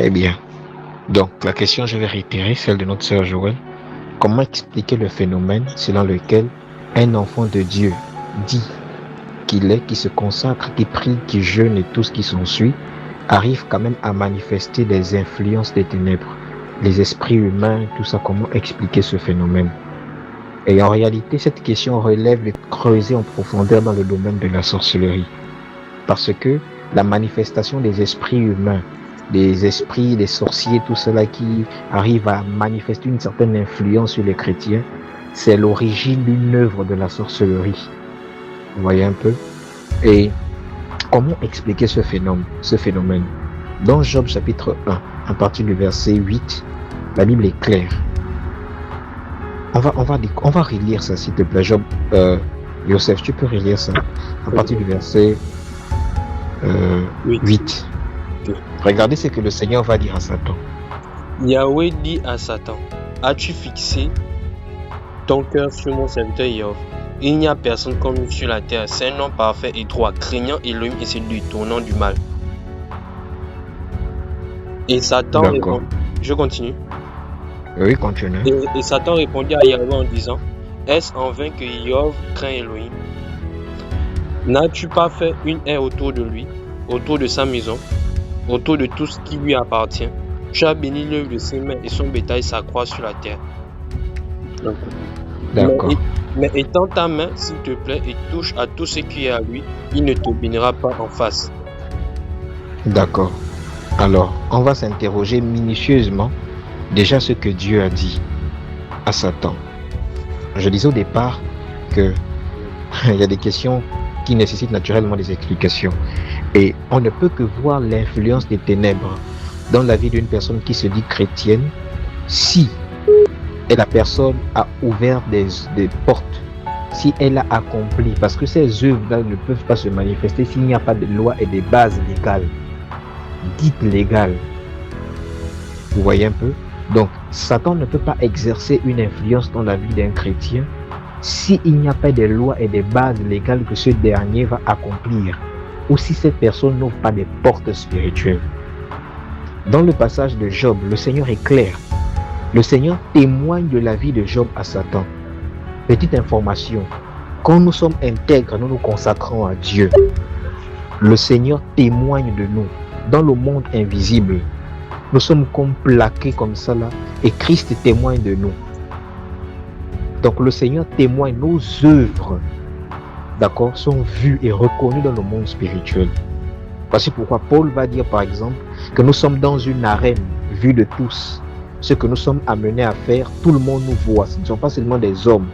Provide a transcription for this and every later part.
Très bien. Donc, la question, je vais réitérer, celle de notre sœur Joël. Comment expliquer le phénomène selon lequel un enfant de Dieu dit qu'il est, qui se consacre, qui prie, qui jeûne et tout ce qui s'ensuit, arrive quand même à manifester des influences des ténèbres, les esprits humains, tout ça, comment expliquer ce phénomène? Et en réalité, cette question relève de creuser en profondeur dans le domaine de la sorcellerie. Parce que la manifestation des esprits humains, des esprits, des sorciers, tout cela qui arrive à manifester une certaine influence sur les chrétiens, c'est l'origine d'une œuvre de la sorcellerie. Vous voyez un peu? Et comment expliquer ce phénomène? Dans Job chapitre 1, à partir du verset 8, la Bible est claire. On va relire ça, s'il te plaît. Job, Yosef, tu peux relire ça à partir du verset 8. Regardez ce que le Seigneur va dire à Satan. Yahweh dit à Satan, as-tu fixé ton cœur sur mon serviteur Job? Il n'y a personne comme lui sur la terre, c'est un homme parfait et droit, craignant Elohim et se détournant du mal. Et Satan répond, je continue. Oui, continue. Et Satan répondit à Yahweh en disant, est-ce en vain que Job craint Elohim? N'as-tu pas fait une haie autour de lui, autour de sa maison, autour de tout ce qui lui appartient? Tu as béni l'œuvre de ses mains et son bétail s'accroît sur la terre. D'accord. Mais étends ta main, s'il te plaît, et touche à tout ce qui est à lui, il ne te bénira pas en face. D'accord. Alors, on va s'interroger minutieusement déjà ce que Dieu a dit à Satan. Je disais au départ que il y a des questions qui nécessitent naturellement des explications. Et on ne peut que voir l'influence des ténèbres dans la vie d'une personne qui se dit chrétienne si la personne a ouvert des portes, si elle a accompli, parce que ces œuvres-là ne peuvent pas se manifester s'il n'y a pas de loi et des bases légales, dites légales. Vous voyez un peu? Donc, Satan ne peut pas exercer une influence dans la vie d'un chrétien s'il n'y a pas de lois et des bases légales que ce dernier va accomplir, ou si cette personne n'ouvre pas des portes spirituelles. Dans le passage de Job, le Seigneur est clair. Le Seigneur témoigne de la vie de Job à Satan. Petite information, quand nous sommes intègres, nous nous consacrons à Dieu. Le Seigneur témoigne de nous dans le monde invisible. Nous sommes comme plaqués comme ça là, et Christ témoigne de nous. Donc le Seigneur témoigne, nos œuvres, d'accord, sont vues et reconnues dans le monde spirituel. Voici pourquoi Paul va dire par exemple que nous sommes dans une arène vue de tous. Ce que nous sommes amenés à faire, tout le monde nous voit. Ce ne sont pas seulement des hommes,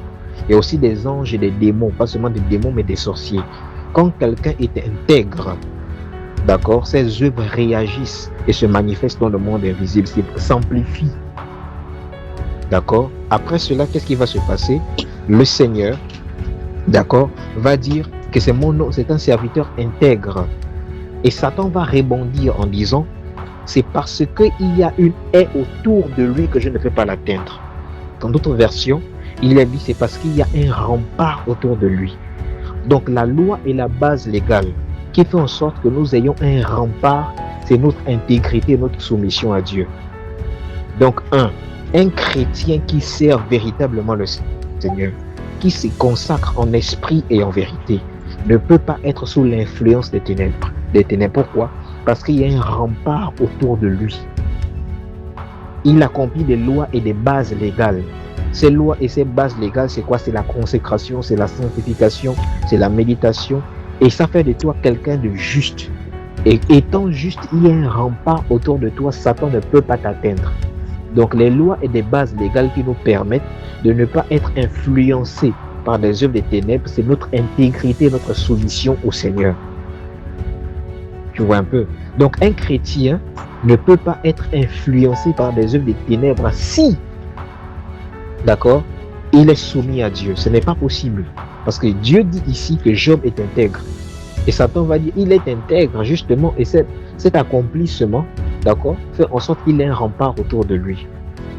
il y a aussi des anges et des démons, pas seulement des démons mais des sorciers. Quand quelqu'un est intègre, d'accord, ses œuvres réagissent et se manifestent dans le monde invisible, s'amplifient. D'accord. Après cela, qu'est-ce qui va se passer? Le Seigneur, d'accord, va dire que c'est un serviteur intègre. Et Satan va rebondir en disant, c'est parce qu'il y a une haie autour de lui que je ne peux pas l'atteindre. Dans d'autres versions, il a dit, c'est parce qu'il y a un rempart autour de lui. Donc la loi est la base légale qui fait en sorte que nous ayons un rempart, c'est notre intégrité, notre soumission à Dieu. Donc un chrétien qui sert véritablement le Seigneur, qui se consacre en esprit et en vérité, ne peut pas être sous l'influence des ténèbres. Pourquoi? Parce qu'il y a un rempart autour de lui. Il accomplit des lois et des bases légales. Ces lois et ces bases légales, c'est quoi? C'est la consécration, c'est la sanctification, c'est la méditation. Et ça fait de toi quelqu'un de juste. Et étant juste, il y a un rempart autour de toi, Satan ne peut pas t'atteindre. Donc les lois et des bases légales qui nous permettent de ne pas être influencés par des œuvres des ténèbres, c'est notre intégrité, notre soumission au Seigneur. Tu vois un peu? Donc un chrétien ne peut pas être influencé par des œuvres des ténèbres si, d'accord, il est soumis à Dieu. Ce n'est pas possible. Parce que Dieu dit ici que Job est intègre. Et Satan va dire, il est intègre justement, et cet accomplissement, d'accord, fait en sorte qu'il ait un rempart autour de lui.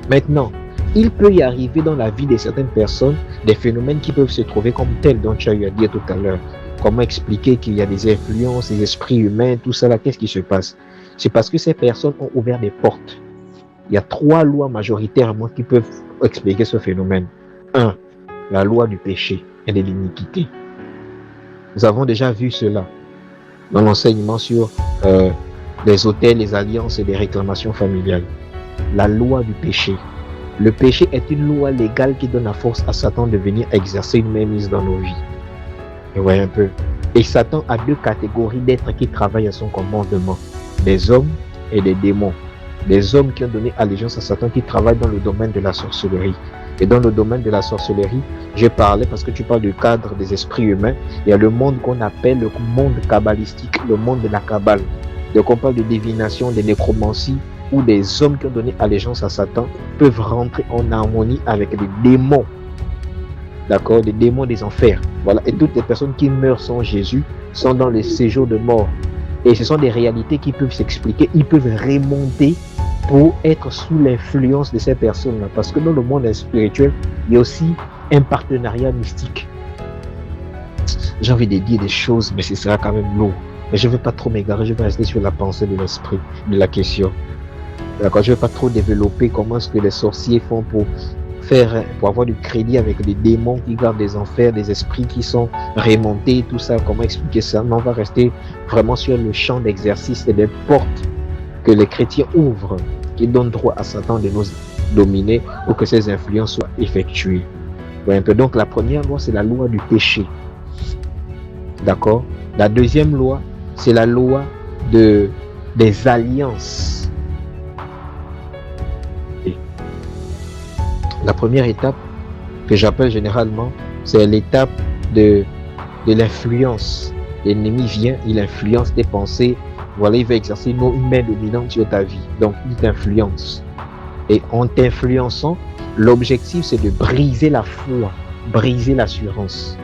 Maintenant, il peut y arriver dans la vie de certaines personnes des phénomènes qui peuvent se trouver comme tels dont tu as eu à dire tout à l'heure. Comment expliquer qu'il y a des influences, des esprits humains, tout ça là, qu'est-ce qui se passe? C'est parce que ces personnes ont ouvert des portes. Il y a 3 lois majoritairement qui peuvent expliquer ce phénomène. 1. La loi du péché et de l'iniquité. Nous avons déjà vu cela dans l'enseignement sur les autels, les alliances et les réclamations familiales. La loi du péché. Le péché est une loi légale qui donne la force à Satan de venir exercer une mainmise dans nos vies. Vous voyez un peu. Et Satan a 2 catégories d'êtres qui travaillent à son commandement. Des hommes et des démons. Des hommes qui ont donné allégeance à Satan qui travaillent dans le domaine de la sorcellerie. Et dans le domaine de la sorcellerie, je parlais parce que tu parles du cadre des esprits humains. Il y a le monde qu'on appelle le monde kabbalistique, le monde de la Kabbale. Donc on parle de divination, de nécromancie, où des hommes qui ont donné allégeance à Satan peuvent rentrer en harmonie avec les démons. D'accord, les démons des enfers. Voilà. Et toutes les personnes qui meurent sans Jésus sont dans le séjour de mort. Et ce sont des réalités qui peuvent s'expliquer. Ils peuvent remonter pour être sous l'influence de ces personnes-là. Parce que dans le monde spirituel, il y a aussi un partenariat mystique. J'ai envie de dire des choses, mais ce sera quand même lourd. Mais je ne veux pas trop m'égarer, je vais rester sur la pensée de l'esprit, de la question. D'accord, je ne vais pas trop développer comment est-ce que les sorciers font pour avoir du crédit avec les démons qui gardent des enfers, des esprits qui sont remontés, tout ça, comment expliquer ça. Mais on va rester vraiment sur le champ d'exercice et des portes que les chrétiens ouvrent, qui donnent droit à Satan de nous dominer pour que ces influences soient effectuées. Donc la première loi, c'est la loi du péché. D'accord. La deuxième loi, c'est la loi des alliances. La première étape que j'appelle généralement, c'est l'étape de l'influence. L'ennemi vient, il influence tes pensées. Voilà, il va exercer une main dominante sur ta vie. Donc, il t'influence. Et en t'influençant, l'objectif, c'est de briser la foi, briser l'assurance.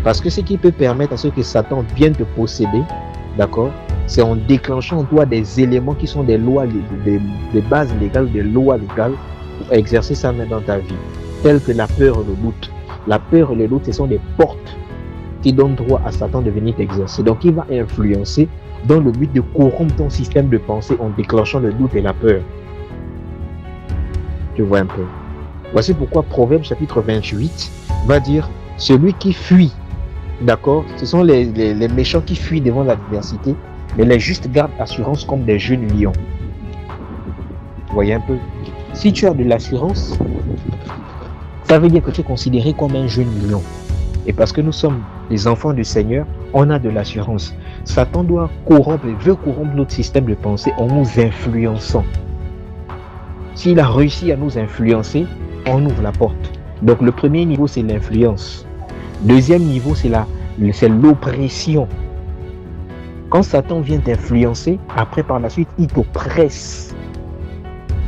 Parce que ce qui peut permettre à ce que Satan vienne te posséder, d'accord, c'est en déclenchant en toi des éléments qui sont des lois, des bases légales, des lois légales, pour exercer sa main dans ta vie, telles que la peur et le doute. La peur et le doute, ce sont des portes qui donnent droit à Satan de venir t'exercer. Donc, il va influencer dans le but de corrompre ton système de pensée en déclenchant le doute et la peur. Tu vois un peu. Voici pourquoi Proverbe chapitre 28 va dire, celui qui fuit, d'accord, ce sont les méchants qui fuient devant l'adversité, mais les justes gardent assurance comme des jeunes lions. Vous voyez un peu. Si tu as de l'assurance, ça veut dire que tu es considéré comme un jeune lion. Et parce que nous sommes les enfants du Seigneur, on a de l'assurance. Satan veut corrompre notre système de pensée en nous influençant. S'il a réussi à nous influencer, on ouvre la porte. Donc le premier niveau, c'est l'influence. Deuxième niveau, c'est l'oppression. Quand Satan vient t'influencer, après par la suite, il t'oppresse.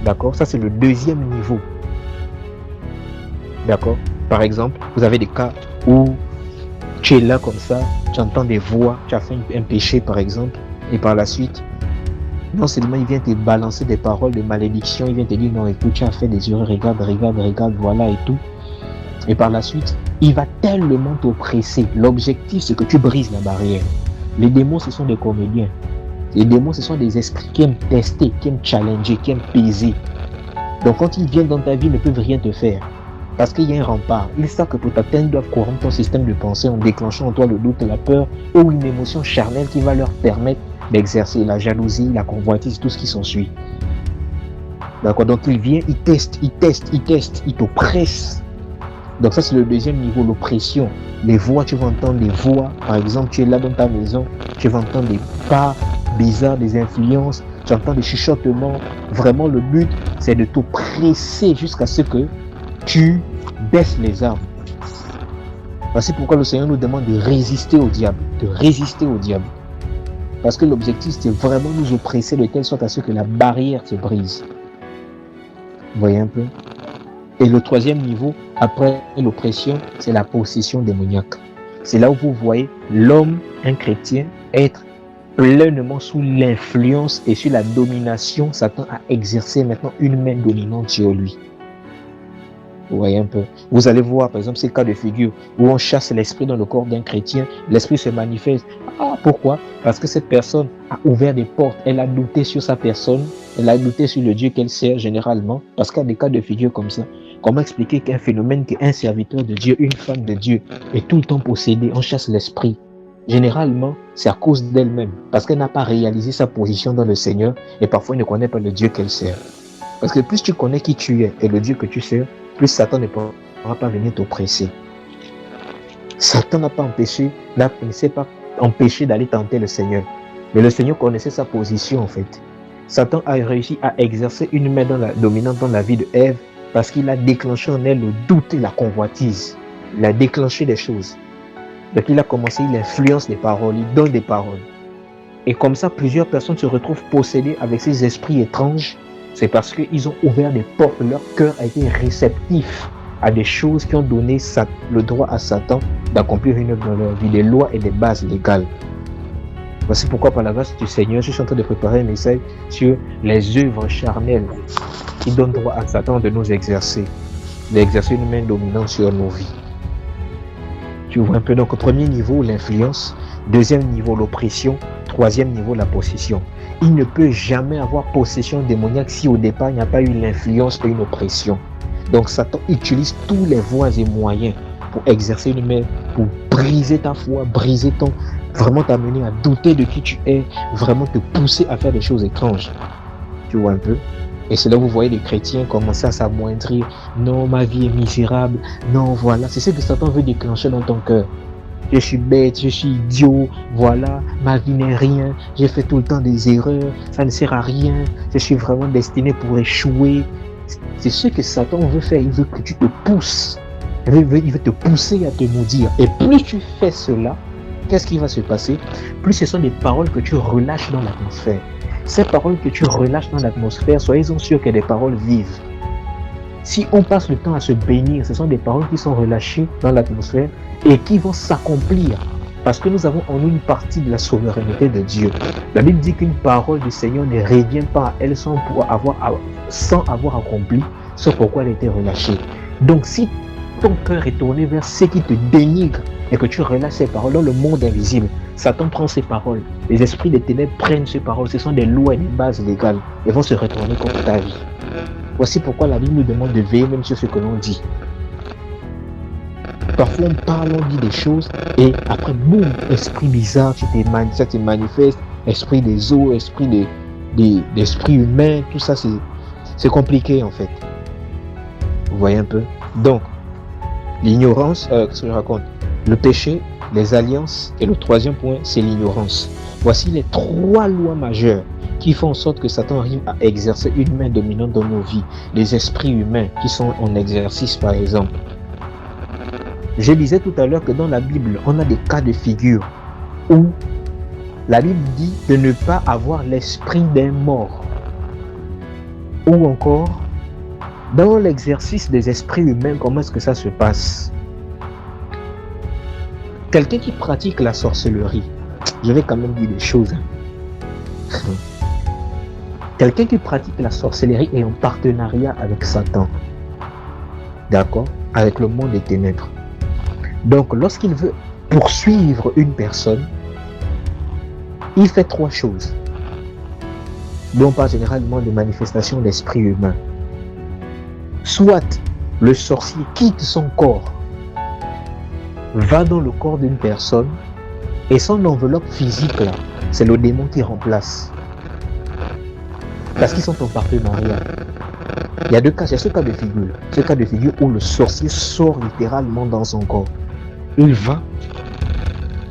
D'accord? Ça, c'est le deuxième niveau. D'accord? Par exemple, vous avez des cas où tu es là comme ça, tu entends des voix, tu as fait un péché par exemple, et par la suite, non seulement il vient te balancer des paroles de malédiction, il vient te dire non écoute, tu as fait des erreurs, regarde, voilà et tout. Et par la suite, il va tellement t'oppresser. L'objectif, c'est que tu brises la barrière. Les démons, ce sont des comédiens. Les démons, ce sont des esprits qui aiment tester, qui aiment challenger, qui aiment peser. Donc quand ils viennent dans ta vie, ils ne peuvent rien te faire. Parce qu'il y a un rempart. Ils savent que pour t'atteindre, ils doivent corrompre ton système de pensée en déclenchant en toi le doute, la peur ou une émotion charnelle qui va leur permettre d'exercer la jalousie, la convoitise, tout ce qui s'ensuit. D'accord? Donc ils viennent, ils testent, ils t'oppressent. Donc ça c'est le deuxième niveau, l'oppression. Les voix, tu vas entendre des voix. Par exemple, tu es là dans ta maison, tu vas entendre des pas bizarres, des influences, tu entends des chuchotements. Vraiment le but, c'est de t'oppresser jusqu'à ce que tu baisses les armes. Voici pourquoi le Seigneur nous demande de résister au diable. Parce que l'objectif, c'est vraiment nous oppresser de telle sorte à ce que la barrière se brise. Vous voyez un peu? Et le troisième niveau, après l'oppression, c'est la possession démoniaque. C'est là où vous voyez l'homme, un chrétien, être pleinement sous l'influence et sur la domination. Satan a exercé maintenant une main dominante sur lui. Vous voyez un peu. Vous allez voir, par exemple, ces cas de figure où on chasse l'esprit dans le corps d'un chrétien, l'esprit se manifeste. Ah, pourquoi? Parce que cette personne a ouvert des portes, elle a douté sur sa personne, elle a douté sur le Dieu qu'elle sert généralement, parce qu'il y a des cas de figure comme ça. Comment expliquer qu'un phénomène, qu'un serviteur de Dieu, une femme de Dieu, est tout le temps possédé, on chasse l'esprit? Généralement, c'est à cause d'elle-même, parce qu'elle n'a pas réalisé sa position dans le Seigneur, et parfois elle ne connaît pas le Dieu qu'elle sert. Parce que plus tu connais qui tu es et le Dieu que tu sers, plus Satan ne pourra pas venir t'oppresser. Satan n'a pas empêché d'aller tenter le Seigneur. Mais le Seigneur connaissait sa position en fait. Satan a réussi à exercer une main dominante dans la vie de Ève parce qu'il a déclenché en elle le doute et la convoitise. Il a déclenché des choses. Donc il a commencé, il influence les paroles, il donne des paroles. Et comme ça, plusieurs personnes se retrouvent possédées avec ces esprits étranges. C'est parce qu'ils ont ouvert des portes, leur cœur a été réceptif à des choses qui ont donné le droit à Satan d'accomplir une œuvre dans leur vie, des lois et des bases légales. Voici pourquoi, par la grâce du Seigneur, je suis en train de préparer un message sur les œuvres charnelles qui donnent droit à Satan de nous exercer, d'exercer une main dominante sur nos vies. Tu vois un peu, donc au premier niveau, l'influence, deuxième niveau, l'oppression, troisième niveau, la possession. Il ne peut jamais avoir possession démoniaque si au départ il n'y a pas eu l'influence et une oppression. Donc Satan utilise tous les voies et moyens pour exercer une main, pour briser ta foi, briser vraiment t'amener à douter de qui tu es, vraiment te pousser à faire des choses étranges. Tu vois un peu? Et c'est là où vous voyez les chrétiens commencer à s'amoindrir. Non, ma vie est misérable. Non, voilà. C'est ce que Satan veut déclencher dans ton cœur. Je suis bête, je suis idiot. Voilà, ma vie n'est rien. J'ai fait tout le temps des erreurs. Ça ne sert à rien. Je suis vraiment destiné pour échouer. C'est ce que Satan veut faire. Il veut que tu te pousses. Il veut te pousser à te maudire. Et plus tu fais cela, qu'est-ce qui va se passer? Plus ce sont des paroles que tu relâches dans l'atmosphère. Ces paroles que tu relâches dans l'atmosphère, soyez-en sûrs que des paroles vives. Si on passe le temps à se bénir, ce sont des paroles qui sont relâchées dans l'atmosphère et qui vont s'accomplir. Parce que nous avons en nous une partie de la souveraineté de Dieu. La Bible dit qu'une parole du Seigneur ne revient pas à elle sans avoir accompli ce pourquoi elle a été relâchée. Donc si ton cœur est tourné vers ce qui te dénigre et que tu relâches ces paroles dans le monde invisible, Satan prend ces paroles. Les esprits des ténèbres prennent ces paroles. Ce sont des lois et des bases légales et vont se retourner contre ta vie. Voici pourquoi la Bible nous demande de veiller même sur ce que l'on dit. Parfois on parle, on dit des choses et après, boum, esprit bizarre, ça te manifeste, esprit des eaux, esprit d'esprit humain, tout ça c'est compliqué en fait. Vous voyez un peu? Donc, l'ignorance, qu'est-ce que je raconte? Le péché, les alliances et le troisième point, c'est l'ignorance. Voici les trois lois majeures qui font en sorte que Satan arrive à exercer une main dominante dans nos vies. Les esprits humains qui sont en exercice par exemple. Je disais tout à l'heure que dans la Bible, on a des cas de figure où la Bible dit de ne pas avoir l'esprit d'un mort. Ou encore, dans l'exercice des esprits humains, comment est-ce que ça se passe? Quelqu'un qui pratique la sorcellerie, je vais quand même dire des choses. Quelqu'un qui pratique la sorcellerie est en partenariat avec Satan. D'accord? Avec le monde des ténèbres. Donc, lorsqu'il veut poursuivre une personne, il fait trois choses. Dont on parle généralement de manifestations d'esprit humain. Soit le sorcier quitte son corps, va dans le corps d'une personne et son enveloppe physique là, c'est le démon qui remplace. Parce qu'ils sont en partenariat. Il y a deux cas, c'est ce cas de figure. Ce cas de figure où le sorcier sort littéralement dans son corps. Il va,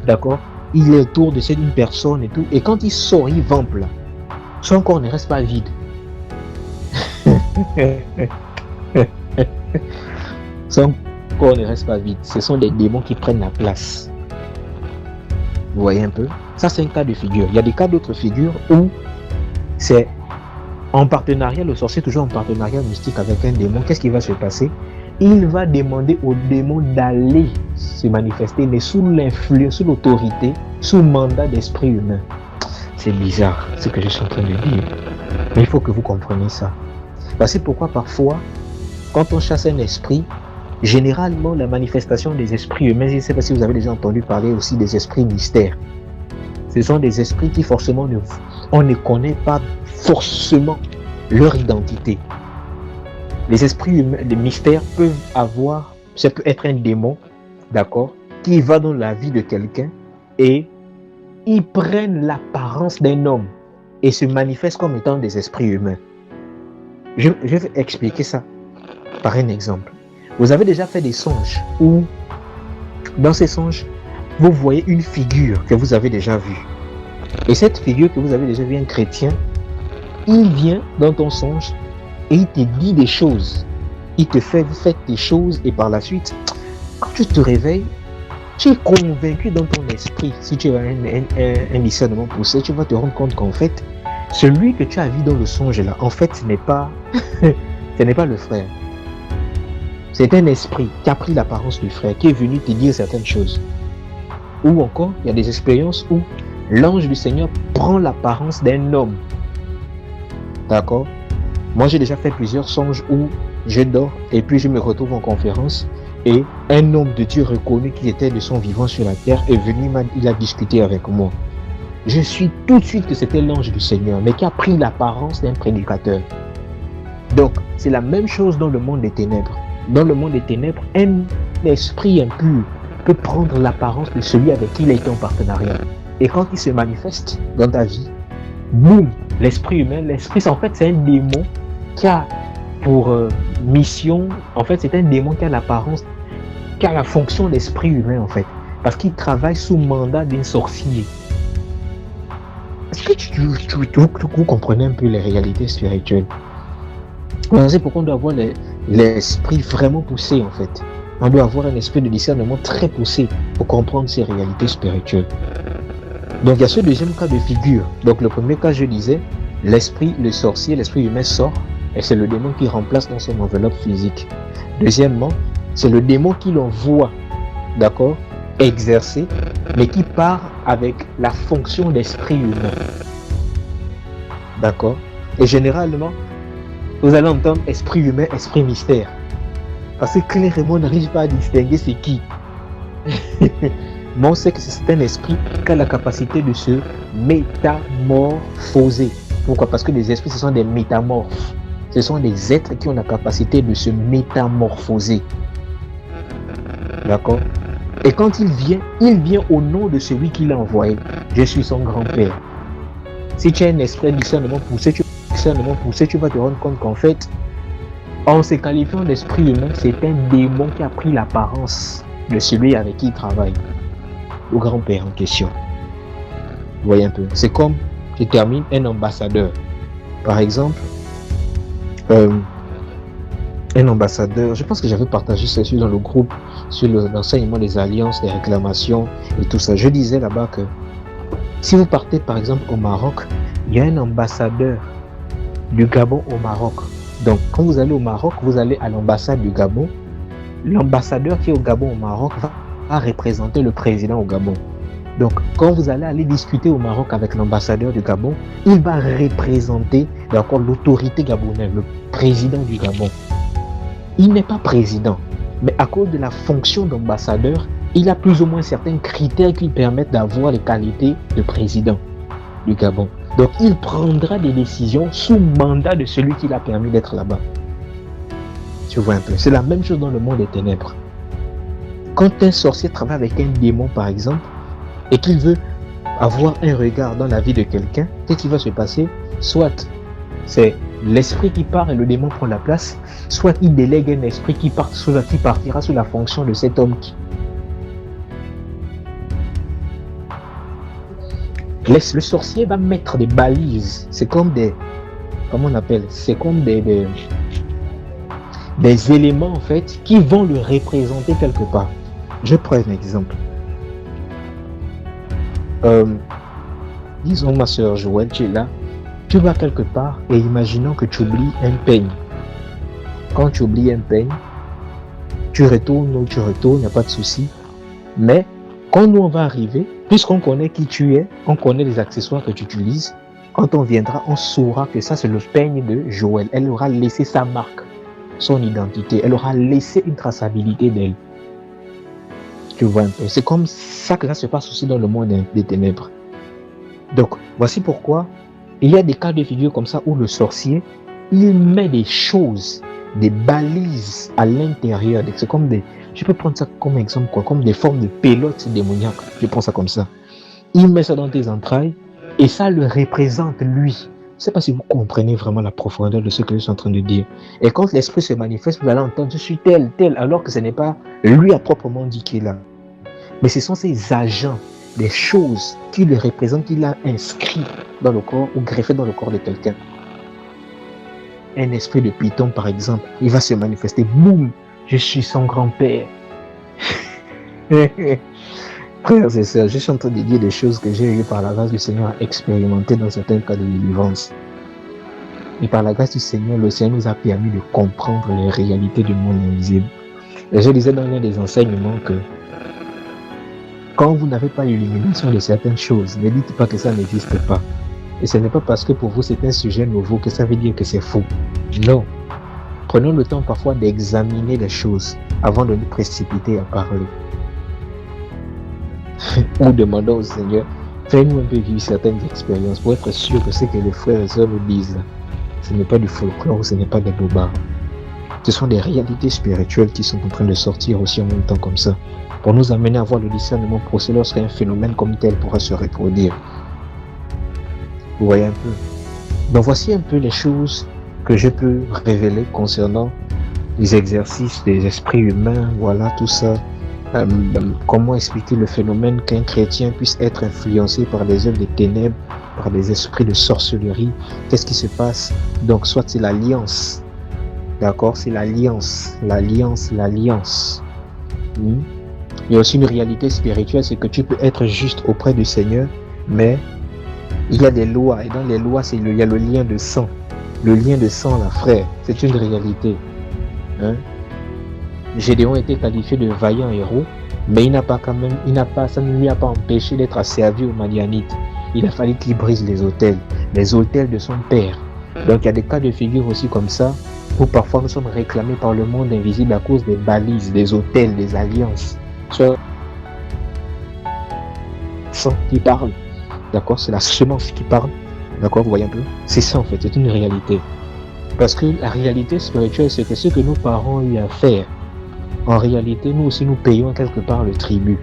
d'accord, il est autour de cette personne et tout, et quand il sort, il vampe là. Son corps ne reste pas vide. Son corps ne reste pas vide. Ce sont des démons qui prennent la place. Vous voyez un peu? Ça, c'est un cas de figure. Il y a des cas d'autres figures où c'est en partenariat, le sorcier est toujours en partenariat mystique avec un démon. Qu'est-ce qui va se passer? Il va demander au démon d'aller se manifester, mais sous l'influence, sous l'autorité, sous mandat d'esprit humain. C'est bizarre ce que je suis en train de dire. Mais il faut que vous compreniez ça. C'est pourquoi parfois, quand on chasse un esprit, généralement la manifestation des esprits humains, je ne sais pas si vous avez déjà entendu parler aussi des esprits mystères. Ce sont des esprits qui forcément on ne connaît pas forcément leur identité. Les esprits humains, les mystères peuvent avoir, ça peut être un démon, d'accord, qui va dans la vie de quelqu'un et ils prennent l'apparence d'un homme et se manifestent comme étant des esprits humains. Je vais expliquer ça par un exemple. Vous avez déjà fait des songes où, dans ces songes, vous voyez une figure que vous avez déjà vue. Et cette figure que vous avez déjà vue, un chrétien, il vient dans ton songe et il te dit des choses. Il te fait des choses et par la suite, quand tu te réveilles, tu es convaincu dans ton esprit. Si tu as un discernement poussé, tu vas te rendre compte qu'en fait, celui que tu as vu dans le songe là, en fait, ce n'est pas le frère. C'est un esprit qui a pris l'apparence du frère, qui est venu te dire certaines choses. Ou encore, il y a des expériences où l'ange du Seigneur prend l'apparence d'un homme. D'accord? Moi, j'ai déjà fait plusieurs songes où je dors et puis je me retrouve en conférence et un homme de Dieu reconnu qui était de son vivant sur la terre est venu, il a discuté avec moi. Je suis tout de suite que c'était l'ange du Seigneur, mais qui a pris l'apparence d'un prédicateur. Donc, c'est la même chose dans le monde des ténèbres. Dans le monde des ténèbres, un esprit impur peut prendre l'apparence de celui avec qui il a été en partenariat. Et quand il se manifeste dans ta vie, boum, l'esprit humain, l'esprit, en fait, c'est un démon qui a pour mission, en fait, c'est un démon qui a l'apparence, qui a la fonction d'esprit humain, en fait, parce qu'il travaille sous mandat d'un sorcier. Est-ce que vous comprenez un peu les réalités spirituelles? C'est pourquoi on doit avoir l'esprit vraiment poussé, en fait. On doit avoir un esprit de discernement très poussé pour comprendre ces réalités spirituelles. Donc, il y a ce deuxième cas de figure. Donc, le premier cas, je disais, l'esprit, le sorcier, l'esprit humain sort et c'est le démon qui remplace dans son enveloppe physique. Deuxièmement, c'est le démon qui l'envoie, d'accord, exercer, mais qui part avec la fonction d'esprit humain. D'accord? Et généralement, vous allez entendre esprit humain, esprit mystère. Parce que clairement, on n'arrive pas à distinguer c'est qui. Mais on sait que c'est un esprit qui a la capacité de se métamorphoser. Pourquoi? Parce que les esprits, ce sont des métamorphes. Ce sont des êtres qui ont la capacité de se métamorphoser. D'accord? Et quand il vient au nom de celui qui l'a envoyé. Je suis son grand-père. Si tu as un esprit de discernement poussé, tu vas te rendre compte qu'en fait, en se qualifiant d'esprit humain, c'est un démon qui a pris l'apparence de celui avec qui il travaille. Le grand-père en question. Vous voyez un peu. C'est comme, je termine, un ambassadeur. Par exemple, un ambassadeur, je pense que j'avais partagé ça dans le groupe, sur l'enseignement des alliances, des réclamations et tout ça. Je disais là-bas que si vous partez par exemple au Maroc, il y a un ambassadeur du Gabon au Maroc. Donc quand vous allez au Maroc, vous allez à l'ambassade du Gabon. L'ambassadeur qui est au Gabon au Maroc va représenter le président au Gabon. Donc quand vous allez discuter au Maroc avec l'ambassadeur du Gabon, il va représenter d'accord, l'autorité gabonaise, le président du Gabon. Il n'est pas président, mais à cause de la fonction d'ambassadeur, il a plus ou moins certains critères qui lui permettent d'avoir les qualités de président du Gabon. Donc il prendra des décisions sous mandat de celui qui l'a permis d'être là-bas. Tu vois un peu. C'est la même chose dans le monde des ténèbres. Quand un sorcier travaille avec un démon par exemple, et qu'il veut avoir un regard dans la vie de quelqu'un, qu'est-ce qui va se passer? Soit c'est l'esprit qui part et le démon prend la place, soit il délègue un esprit qui partira sous la fonction de cet homme qui... Le sorcier va mettre des balises, c'est comme des... Comment on appelle? C'est comme des éléments en fait qui vont le représenter quelque part. Je prends un exemple. Disons ma soeur Joël, tu es là, tu vas quelque part et imaginons que tu oublies un peigne. Quand tu oublies un peigne, tu retournes, il n'y a pas de souci. Mais quand nous on va arriver, puisqu'on connaît qui tu es, on connaît les accessoires que tu utilises, quand on viendra, on saura que ça c'est le peigne de Joël. Elle aura laissé sa marque son identité. Elle aura laissé une traçabilité d'elle. Tu vois un peu. C'est comme ça que ça se passe aussi dans le monde des ténèbres. Donc, voici pourquoi il y a des cas de figure comme ça où le sorcier, il met des choses, des balises à l'intérieur. C'est comme des... Je peux prendre ça comme exemple, quoi, comme des formes de pelotes démoniaques. Je prends ça comme ça. Il met ça dans tes entrailles et ça le représente lui. Je ne sais pas si vous comprenez vraiment la profondeur de ce que je suis en train de dire. Et quand l'esprit se manifeste, vous allez entendre, je suis tel, alors que ce n'est pas lui à proprement dit qu'il est là. Mais ce sont ces agents, des choses qui le représentent, qu'il a inscrit dans le corps ou greffé dans le corps de quelqu'un. Un esprit de python, par exemple, il va se manifester, boum, je suis son grand-père. Frères et sœurs, je suis en train de dire des choses que j'ai eu par la grâce du Seigneur à expérimenter dans certains cas de délivrance. Et par la grâce du Seigneur, le Seigneur nous a permis de comprendre les réalités du monde invisible. Et je disais dans l'un des enseignements que quand vous n'avez pas l'illumination de certaines choses, ne dites pas que ça n'existe pas. Et ce n'est pas parce que pour vous c'est un sujet nouveau que ça veut dire que c'est faux. Non. Prenons le temps parfois d'examiner les choses avant de nous précipiter à parler. Ou demandons au Seigneur, fais-nous un peu vivre certaines expériences pour être sûr que ce que les frères et sœurs nous disent, ce n'est pas du folklore, ce n'est pas des bobards. Ce sont des réalités spirituelles qui sont en train de sortir aussi en même temps comme ça, pour nous amener à avoir le discernement pour ce lorsqu'un phénomène comme tel pourra se reproduire. Vous voyez un peu. Donc voici un peu les choses que je peux révéler concernant les exercices des esprits humains, voilà tout ça. Comment expliquer le phénomène qu'un chrétien puisse être influencé par les œuvres des ténèbres, par des esprits de sorcellerie. Qu'est-ce qui se passe? Donc soit c'est l'alliance, d'accord, c'est l'alliance. Il y a aussi une réalité spirituelle, c'est que tu peux être juste auprès du Seigneur, mais il y a des lois, et dans les lois, il y a le lien de sang. Le lien de sang, là, frère, c'est une réalité. Gédéon était qualifié de vaillant héros, mais ça ne lui a pas empêché d'être asservi aux Madianites. Il a fallu qu'il brise les autels de son père. Donc il y a des cas de figure aussi comme ça, où parfois nous sommes réclamés par le monde invisible à cause des balises, des autels, des alliances. Soit sang qui parle, d'accord, c'est la semence qui parle, d'accord, vous voyez un peu. C'est ça en fait, c'est une réalité. Parce que la réalité spirituelle, c'est que ce que nos parents ont eu à faire, en réalité, nous aussi, nous payons quelque part le tribut.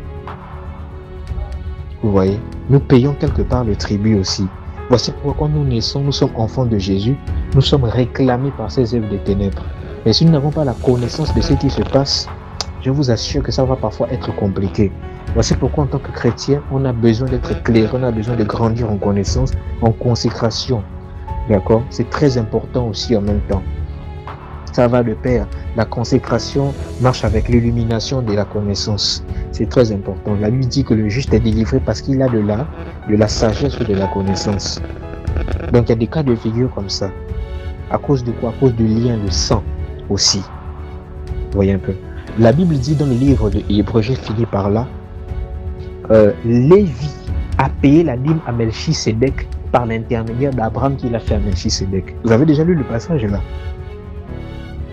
Vous voyez, nous payons quelque part le tribut aussi. Voici pourquoi nous naissons, nous sommes enfants de Jésus, nous sommes réclamés par ces œuvres des ténèbres. Mais si nous n'avons pas la connaissance de ce qui se passe, je vous assure que ça va parfois être compliqué. Voici pourquoi en tant que chrétien, on a besoin d'être clair, on a besoin de grandir en connaissance, en consécration. D'accord? C'est très important aussi en même temps. Ça va de pair. La consécration marche avec l'illumination de la connaissance. C'est très important. La Bible dit que le juste est délivré parce qu'il a de la sagesse ou de la connaissance. Donc il y a des cas de figure comme ça. À cause de quoi? À cause du lien de sang aussi. Vous voyez un peu. La Bible dit dans le livre de Hébreux, j'ai fini par là, Lévi a payé la dîme à Melchisédek par l'intermédiaire d'Abraham qu'il a fait à Melchisédek. Vous avez déjà lu le passage là?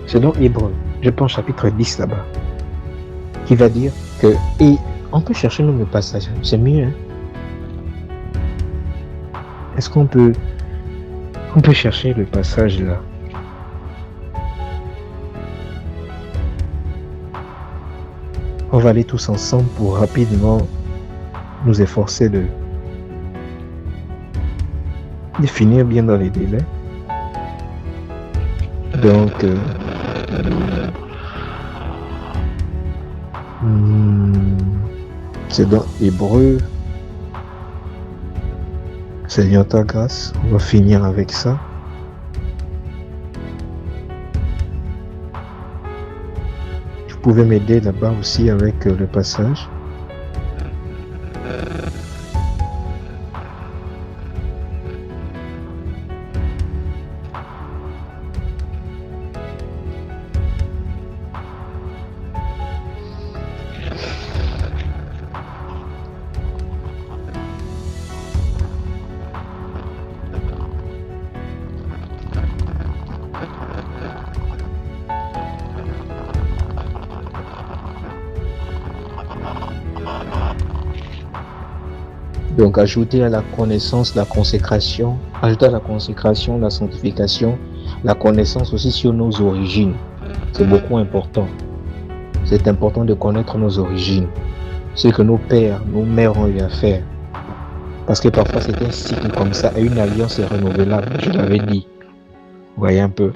C'est dans Hébreux, je pense chapitre 10 là-bas, qui va dire que, et on peut chercher le passage, c'est mieux, Est-ce qu'on peut chercher le passage là? On va aller tous ensemble pour rapidement nous efforcer de finir bien dans les délais. Donc, c'est dans Hébreux. Seigneur ta grâce, on va finir avec ça. Vous pouvez m'aider là-bas aussi avec le passage. Donc, ajouter à la connaissance, la consécration, ajouter à la consécration, la sanctification, la connaissance aussi sur nos origines. C'est beaucoup important. C'est important de connaître nos origines, ce que nos pères, nos mères ont eu à faire. Parce que parfois c'est un cycle comme ça et une alliance est renouvelable, je l'avais dit. Vous voyez un peu.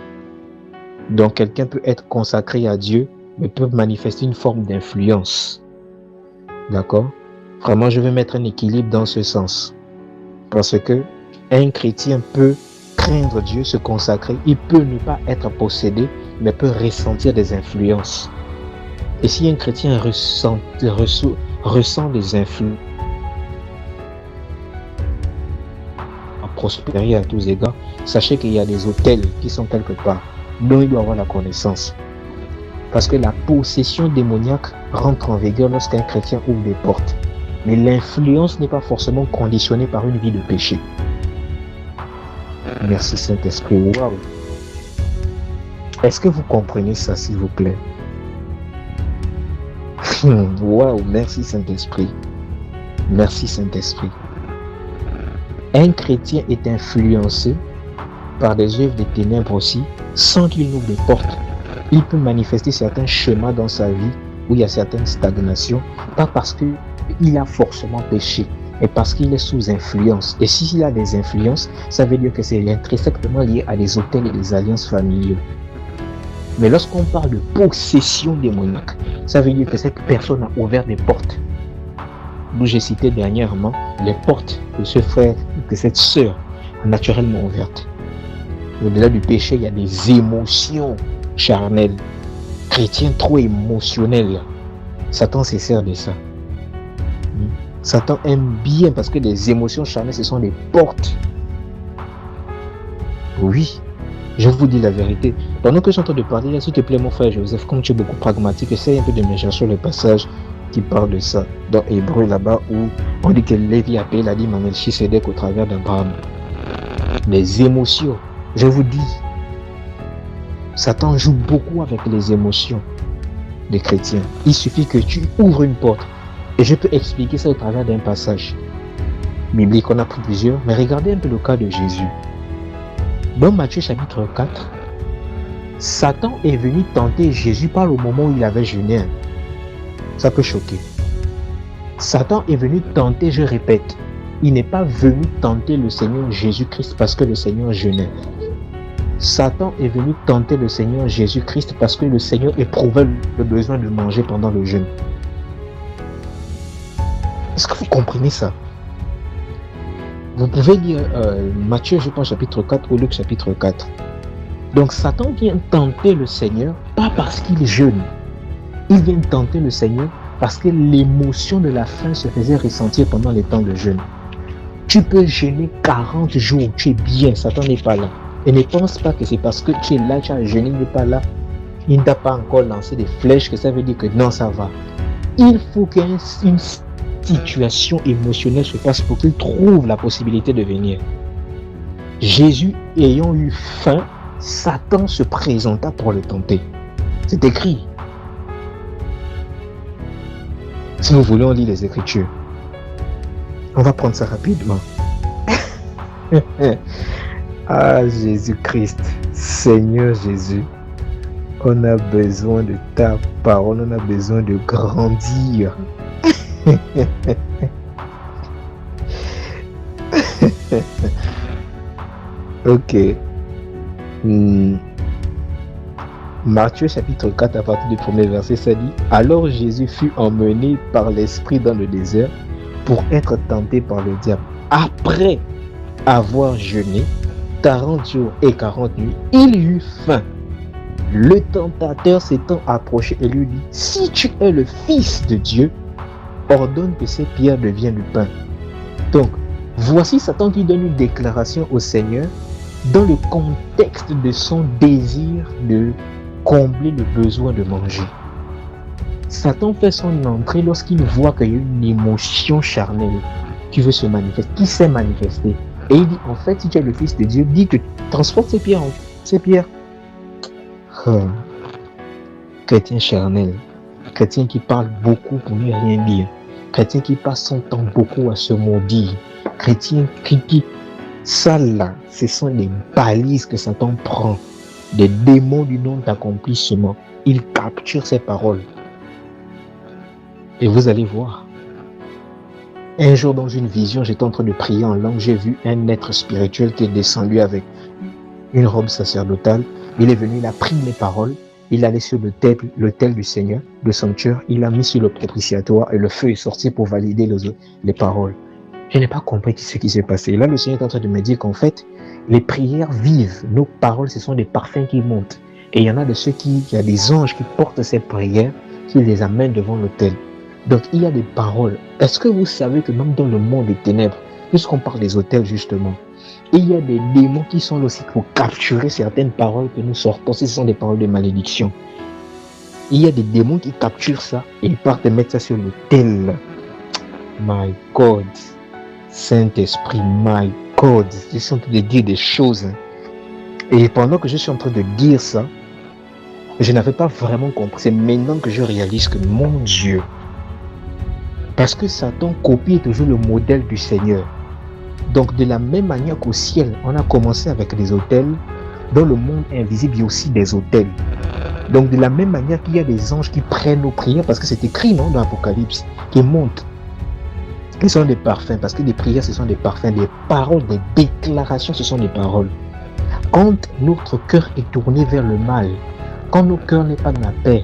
Donc quelqu'un peut être consacré à Dieu, mais peut manifester une forme d'influence. D'accord? Vraiment, je vais mettre un équilibre dans ce sens. Parce que un chrétien peut craindre Dieu, se consacrer, il peut ne pas être possédé, mais peut ressentir des influences. Et si un chrétien ressent des influences, à prospérer à tous égards, sachez qu'il y a des hôtels qui sont quelque part, dont il doit avoir la connaissance. Parce que la possession démoniaque rentre en vigueur lorsqu'un chrétien ouvre des portes. Mais l'influence n'est pas forcément conditionnée par une vie de péché. Merci Saint-Esprit. Waouh! Est-ce que vous comprenez ça, s'il vous plaît? Waouh! Merci Saint-Esprit. Merci Saint-Esprit. Un chrétien est influencé par des œuvres des ténèbres aussi, sans qu'il ouvre des portes. Il peut manifester certains schémas dans sa vie où il y a certaines stagnations, pas parce qu'il a forcément péché, mais parce qu'il est sous influence. Et s'il a des influences, ça veut dire que c'est intrinsèquement lié à des hôtels et des alliances familiales. Mais lorsqu'on parle de possession démoniaque, ça veut dire que cette personne a ouvert des portes. D'où j'ai cité dernièrement les portes que ce frère, que cette sœur a naturellement ouvertes. Au-delà du péché, il y a des émotions charnelles. Chrétien trop émotionnel. Satan se sert de ça. Satan aime bien parce que les émotions charnelles, ce sont des portes. Oui, je vous dis la vérité. Pendant que je suis en train de parler, là, s'il te plaît, mon frère Joseph, comme tu es beaucoup pragmatique, essaye un peu de me chercher le passage qui parle de ça. Dans Hébreu, là-bas, où on dit que Lévi a payé la dîme à Melchisédek au travers d'Abraham. Les émotions, je vous dis, Satan joue beaucoup avec les émotions des chrétiens. Il suffit que tu ouvres une porte. Et je peux expliquer ça au travers d'un passage biblique. On a pris plusieurs, mais regardez un peu le cas de Jésus. Dans Matthieu chapitre 4, Satan est venu tenter Jésus par le moment où il avait jeûné. Ça peut choquer. Satan est venu tenter, je répète, il n'est pas venu tenter le Seigneur Jésus-Christ parce que le Seigneur jeûnait. Satan est venu tenter le Seigneur Jésus-Christ parce que le Seigneur éprouvait le besoin de manger pendant le jeûne. Est-ce que vous comprenez ça? Vous pouvez lire Matthieu, je pense, chapitre 4 ou Luc, chapitre 4. Donc Satan vient tenter le Seigneur, pas parce qu'il jeûne. Il vient tenter le Seigneur parce que l'émotion de la faim se faisait ressentir pendant les temps de jeûne. Tu peux jeûner 40 jours, tu es bien, Satan n'est pas là. Et ne pense pas que c'est parce que tu es là, tu as jeûné, il n'est pas là. Il ne t'a pas encore lancé des flèches, que ça veut dire que non, ça va. Il faut qu'il y ait une situation émotionnelle se passe pour qu'il trouve la possibilité de venir. Jésus ayant eu faim, Satan se présenta pour le tenter. C'est écrit. Si vous voulez, on lit les Écritures. On va prendre ça rapidement. Ah, Jésus-Christ, Seigneur Jésus, on a besoin de ta parole, on a besoin de grandir. Ok. Matthieu chapitre 4 à partir du premier verset, ça dit: alors Jésus fut emmené par l'Esprit dans le désert pour être tenté par le diable. Après avoir jeûné 40 jours et 40 nuits, il eut faim. Le tentateur s'étant approché et lui dit: si tu es le Fils de Dieu, ordonne que ces pierres deviennent du pain. Donc, voici Satan qui donne une déclaration au Seigneur dans le contexte de son désir de combler le besoin de manger. Satan fait son entrée lorsqu'il voit qu'il y a une émotion charnelle qui veut se manifester, qui s'est manifestée. Et il dit, en fait, si tu es le Fils de Dieu, dis que tu transportes ces pierres. Ces pierres. Chrétien charnel. Chrétien qui parle beaucoup pour ne rien dire. chrétien qui passe son temps beaucoup à se maudire, chrétien qui ça là, ce sont les balises que Satan prend, des démons du nom d'accomplissement. Il capture ces paroles. Et vous allez voir. Un jour, dans une vision, j'étais en train de prier en langue, j'ai vu un être spirituel qui est descendu avec une robe sacerdotale. Il est venu, il a pris mes paroles, il allait sur l'autel du Seigneur, le sanctuaire, il a mis sur le propitiatoire et le feu est sorti pour valider les paroles. Je n'ai pas compris ce qui s'est passé. Et là, le Seigneur est en train de me dire qu'en fait, les prières vivent, nos paroles, ce sont des parfums qui montent. Et il y en a de ceux il y a des anges qui portent ces prières, qui les amènent devant l'autel. Donc, il y a des paroles. Est-ce que vous savez que même dans le monde des ténèbres, puisqu'on parle des autels justement, il y a des démons qui sont là aussi pour capturer certaines paroles que nous sortons, si ce sont des paroles de malédiction. Il y a des démons qui capturent ça et ils partent mettre ça sur l'autel. My God, Saint-Esprit, my God, je suis en train de dire des choses. Et pendant que je suis en train de dire ça, je n'avais pas vraiment compris. C'est maintenant que je réalise que mon Dieu, parce que Satan copie toujours le modèle du Seigneur. Donc de la même manière qu'au ciel, on a commencé avec les autels, dans le monde invisible, il y a aussi des autels. Donc de la même manière qu'il y a des anges qui prennent nos prières, parce que c'est écrit non, dans l'Apocalypse, qui montent. Ils sont des parfums, parce que les prières, ce sont des parfums, des paroles, des déclarations, ce sont des paroles. Quand notre cœur est tourné vers le mal, quand nos cœurs n'est pas dans la paix,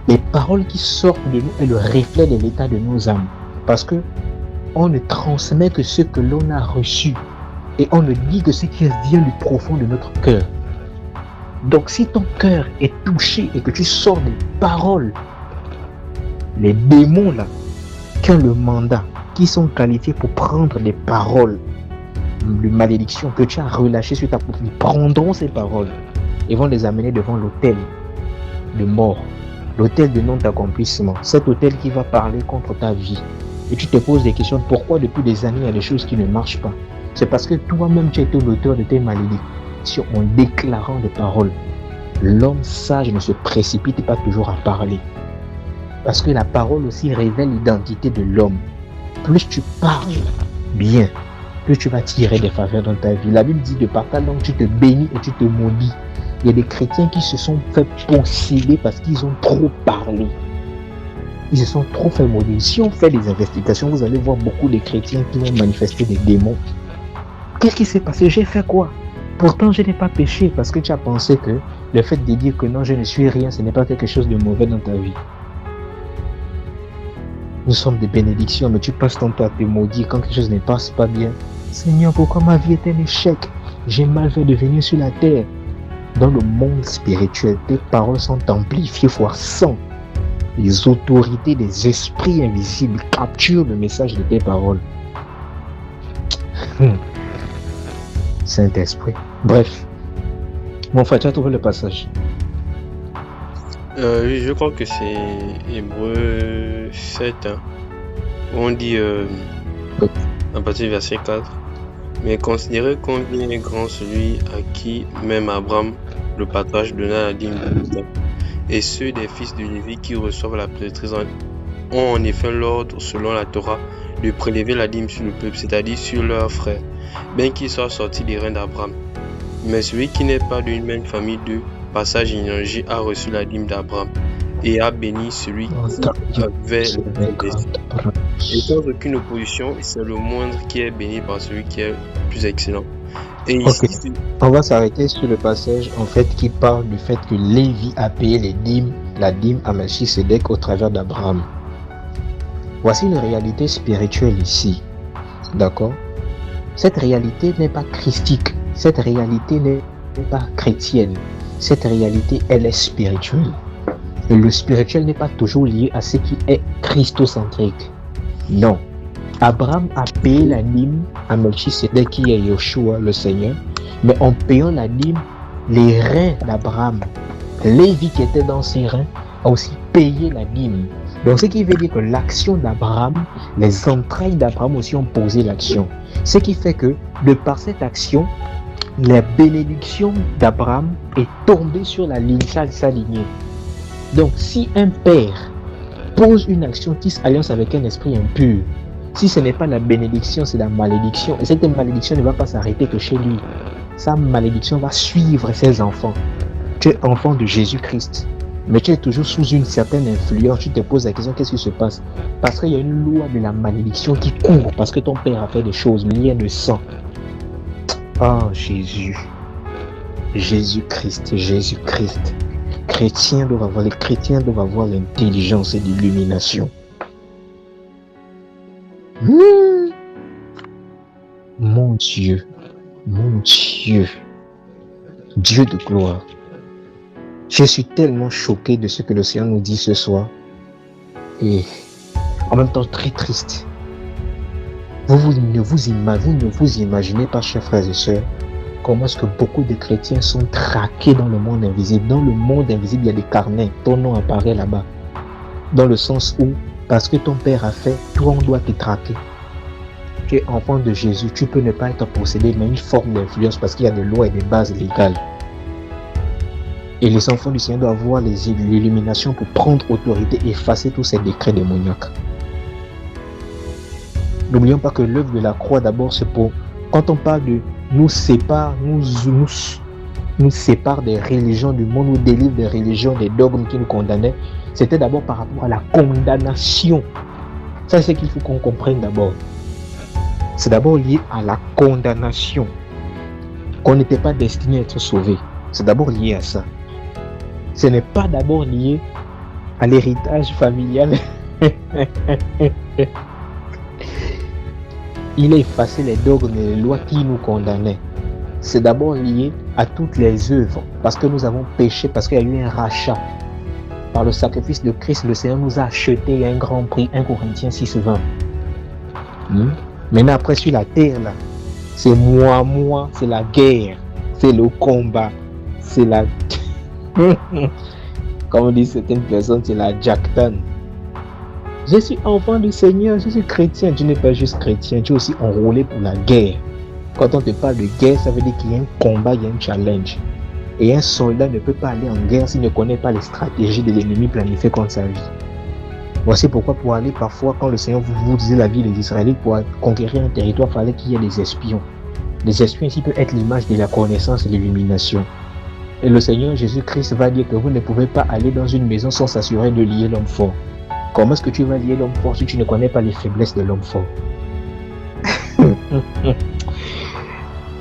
les paroles qui sortent de nous est le reflet de l'état de nos âmes. Parce que on ne transmet que ce que l'on a reçu. Et on ne dit que ce qui vient du profond de notre cœur. Donc si ton cœur est touché et que tu sors des paroles, les démons là, qui ont le mandat, qui sont qualifiés pour prendre des paroles de malédiction que tu as relâchées sur ta peau, ils prendront ces paroles et vont les amener devant l'autel de mort, l'autel de non d'accomplissement, cet autel qui va parler contre ta vie. Et tu te poses des questions, pourquoi depuis des années il y a des choses qui ne marchent pas? C'est parce que toi-même tu as été l'auteur de tes malédictions en déclarant des paroles. L'homme sage ne se précipite pas toujours à parler. Parce que la parole aussi révèle l'identité de l'homme. Plus tu parles bien, plus tu vas tirer des faveurs dans ta vie. La Bible dit de par ta langue tu te bénis et tu te maudis. Il y a des chrétiens qui se sont fait posséder parce qu'ils ont trop parlé. Ils se sont trop fait maudire. Si on fait des investigations, vous allez voir beaucoup de chrétiens qui vont manifester des démons. Qu'est-ce qui s'est passé? J'ai fait quoi? Pourtant, je n'ai pas péché parce que tu as pensé que le fait de dire que non, je ne suis rien, ce n'est pas quelque chose de mauvais dans ta vie. Nous sommes des bénédictions, mais tu passes ton temps à te maudire quand quelque chose ne passe pas bien. Seigneur, pourquoi ma vie est un échec? J'ai mal fait de venir sur la terre. Dans le monde spirituel, tes paroles sont amplifiées fois 100. Les autorités des esprits invisibles capturent le message de tes paroles. Saint-Esprit. Bref. Mon frère, tu as trouvé le passage? Oui, je crois que c'est Hébreux 7, hein, où on dit, à partir du verset 4, « Mais considérez combien est grand celui à qui même Abraham le partage donna la dîme de l'État. Et ceux des fils de Lévi qui reçoivent la prêtrise ont en effet l'ordre, selon la Torah, de prélever la dîme sur le peuple, c'est-à-dire sur leurs frères, bien qu'ils soient sortis des reins d'Abraham. Mais celui qui n'est pas d'une même famille de passage généalogique a reçu la dîme d'Abraham et a béni celui qui avait le destin. Et sans aucune opposition, c'est le moindre qui est béni par celui qui est plus excellent. » Et ici, on va s'arrêter sur le passage en fait qui parle du fait que Lévi a payé la dîme à Melchisédek au travers d'Abraham. Voici une réalité spirituelle ici. D'accord? Cette réalité n'est pas christique. Cette réalité n'est pas chrétienne. Cette réalité, elle est spirituelle. Et le spirituel n'est pas toujours lié à ce qui est christocentrique. Non. Abraham a payé la dîme à Melchisédek qui est Yeshua le Seigneur, mais en payant la dîme, les reins d'Abraham, Lévi qui était dans ses reins, a aussi payé la dîme. Donc ce qui veut dire que l'action d'Abraham, les entrailles d'Abraham aussi ont posé l'action. Ce qui fait que de par cette action, la bénédiction d'Abraham est tombée sur la ligne, sa lignée. Donc si un père pose une action, tisse alliance avec un esprit impur. Si ce n'est pas la bénédiction, c'est la malédiction. Et cette malédiction ne va pas s'arrêter que chez lui. Sa malédiction va suivre ses enfants. Tu es enfant de Jésus-Christ, mais tu es toujours sous une certaine influence. Tu te poses la question, qu'est-ce qui se passe? Parce qu'il y a une loi de la malédiction qui court, parce que ton père a fait des choses liées de sang. Oh Jésus, Jésus-Christ, Jésus-Christ. Les chrétiens doivent avoir l'intelligence et l'illumination. Mon Dieu, Dieu de gloire. Je suis tellement choqué de ce que le Seigneur nous dit ce soir et en même temps très triste. Vous ne vous imaginez pas, chers frères et sœurs, comment est-ce que beaucoup de chrétiens sont traqués dans le monde invisible. Dans le monde invisible, il y a des carnets, ton nom apparaît là-bas. Dans le sens où, parce que ton père a fait, toi on doit te traquer. Tu es enfant de Jésus, tu peux ne pas être possédé, mais une forme d'influence parce qu'il y a des lois et des bases légales. Et les enfants du Seigneur doivent avoir l'illumination pour prendre autorité et effacer tous ces décrets démoniaques. N'oublions pas que l'œuvre de la croix, d'abord, c'est pour... Quand on parle de nous sépare des religions du monde, nous délivre des religions, des dogmes qui nous condamnaient, c'était d'abord par rapport à la condamnation. Ça, c'est ce qu'il faut qu'on comprenne d'abord. C'est d'abord lié à la condamnation. Qu'on n'était pas destiné à être sauvé. C'est d'abord lié à ça. Ce n'est pas d'abord lié à l'héritage familial. Il a effacé les dogmes et les lois qui nous condamnaient. C'est d'abord lié à toutes les œuvres, parce que nous avons péché, parce qu'il y a eu un rachat. Par le sacrifice de Christ, le Seigneur nous a acheté à un grand prix, 1 Corinthiens 6:20. Maintenant, après, sur la terre, là, c'est moi, c'est la guerre, c'est le combat, c'est la... Comme dit certaines personnes, c'est la jactan. Je suis enfant du Seigneur, je suis chrétien. Tu n'es pas juste chrétien, tu es aussi enrôlé pour la guerre. Quand on te parle de guerre, ça veut dire qu'il y a un combat, il y a un challenge. Et un soldat ne peut pas aller en guerre s'il ne connaît pas les stratégies de l'ennemi planifiées contre sa vie. Voici pourquoi pour aller parfois, quand le Seigneur vous disait la vie des Israélites, pour conquérir un territoire, il fallait qu'il y ait des espions. Les espions ici peuvent être l'image de la connaissance et de l'illumination. Et le Seigneur Jésus-Christ va dire que vous ne pouvez pas aller dans une maison sans s'assurer de lier l'homme fort. Comment est-ce que tu vas lier l'homme fort si tu ne connais pas les faiblesses de l'homme fort?